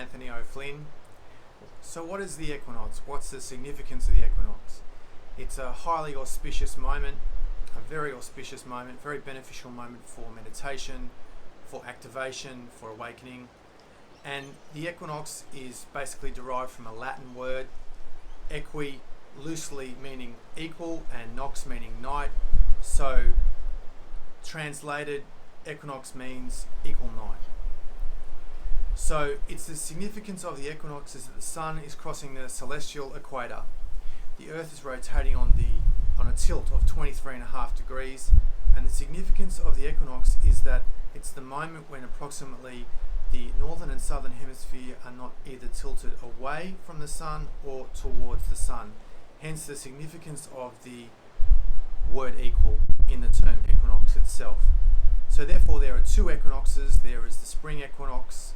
Anthony O'Flynn. So what is the equinox? What's the significance of the equinox? It's a highly auspicious moment, a very auspicious moment, very beneficial moment for meditation, for activation, for awakening. And the equinox is basically derived from a Latin word, equi, loosely meaning equal, and nox meaning night. So translated, equinox means equal night. So it's the significance of the equinox is that the sun is crossing the celestial equator. The earth is rotating on a tilt of 23.5 degrees, and the significance of the equinox is that it's the moment when approximately the northern and southern hemisphere are not either tilted away from the sun or towards the sun. Hence the significance of the word equal in the term equinox itself. So therefore there are two equinoxes. There is the spring equinox,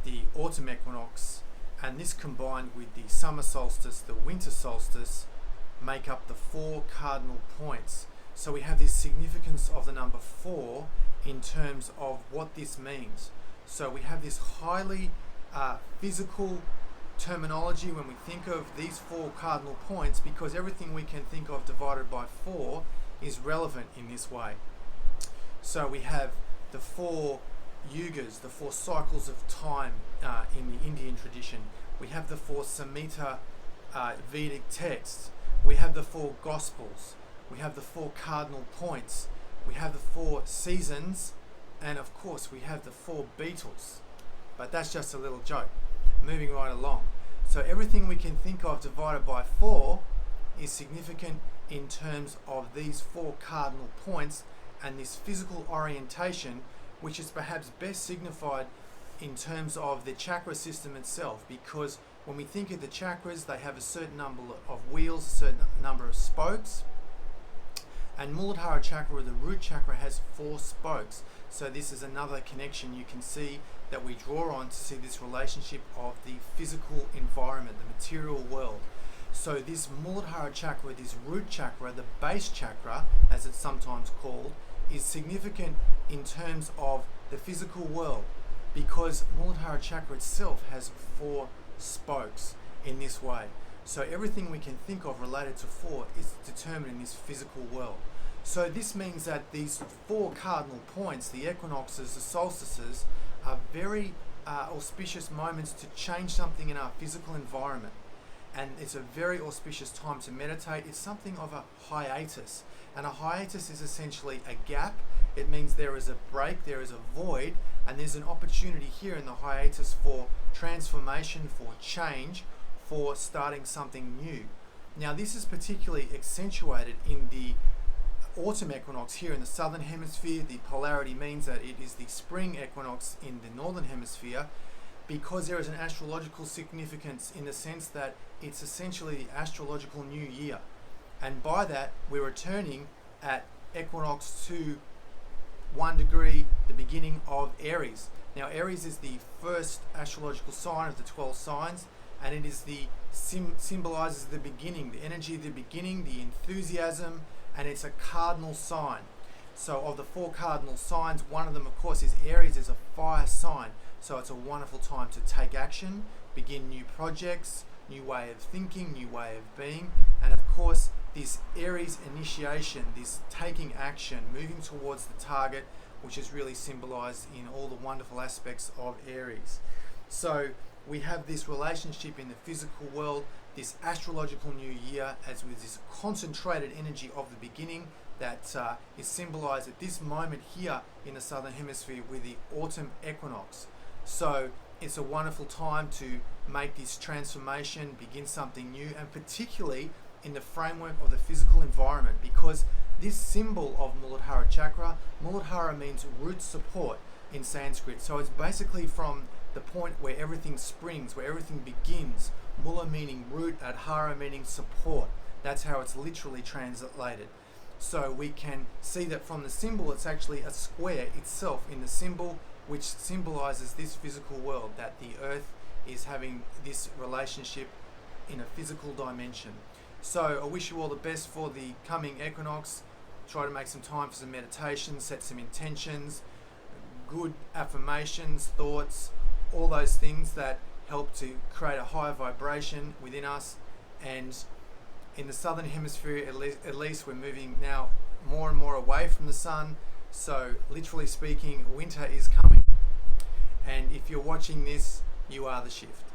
the autumn equinox, and this combined with the summer solstice, the winter solstice, make up the four cardinal points. So we have this significance of the number 4 in terms of what this means. So we have this highly physical terminology when we think of these 4 cardinal points, because everything we can think of divided by 4 is relevant in this way. So we have the 4 yugas, the 4 cycles of time in the Indian tradition. We have the 4 Samhita Vedic texts. We have the 4 Gospels. We have the 4 cardinal points. We have the 4 seasons. And of course, we have the 4 Beatles. But that's just a little joke. Moving right along. So everything we can think of divided by 4 is significant in terms of these 4 cardinal points and this physical orientation, which is perhaps best signified in terms of the chakra system itself, because when we think of the chakras, they have a certain number of wheels, a certain number of spokes, and Muladhara chakra, the root chakra, has 4 spokes. So this is another connection you can see that we draw on to see this relationship of the physical environment, the material world. So this Muladhara chakra, this root chakra, the base chakra, as it's sometimes called, is significant in terms of the physical world, because Muladhara chakra itself has 4 spokes in this way. So everything we can think of related to 4 is determined in this physical world. So this means that these 4 cardinal points, the equinoxes, the solstices, are very auspicious moments to change something in our physical environment. And it's a very auspicious time to meditate. It's something of a hiatus. And a hiatus is essentially a gap. It means there is a break, there is a void, and there's an opportunity here in the hiatus for transformation, for change, for starting something new. Now this is particularly accentuated in the autumn equinox here in the southern hemisphere. The polarity means that it is the spring equinox in the northern hemisphere, because there is an astrological significance in the sense that it's essentially the astrological new year. And by that, we're returning at equinox to 1 degree, the beginning of Aries. Now Aries is the first astrological sign of the 12 signs, and it is the symbolizes the beginning, the energy of the beginning, the enthusiasm, and it's a cardinal sign. So of the 4 cardinal signs, one of them of course is Aries, is a fire sign. So it's a wonderful time to take action, begin new projects, new way of thinking, new way of being, and of course this Aries initiation, this taking action, moving towards the target, which is really symbolized in all the wonderful aspects of Aries. So we have this relationship in the physical world, this astrological new year, as with this concentrated energy of the beginning that is symbolized at this moment here in the southern hemisphere with the autumn equinox. So it's a wonderful time to make this transformation, begin something new, and particularly in the framework of the physical environment, because this symbol of Muladhara chakra, Muladhara means root support in Sanskrit. So it's basically from the point where everything springs, where everything begins. Mula meaning root, Adhara meaning support. That's how it's literally translated. So we can see that from the symbol, it's actually a square itself in the symbol, which symbolizes this physical world, that the earth is having this relationship in a physical dimension. So I wish you all the best for the coming equinox. Try to make some time for some meditation, set some intentions, good affirmations, thoughts, all those things that help to create a higher vibration within us. And in the southern hemisphere, at least we're moving now more and more away from the sun. So literally speaking, winter is coming. And if you're watching this, you are the shift.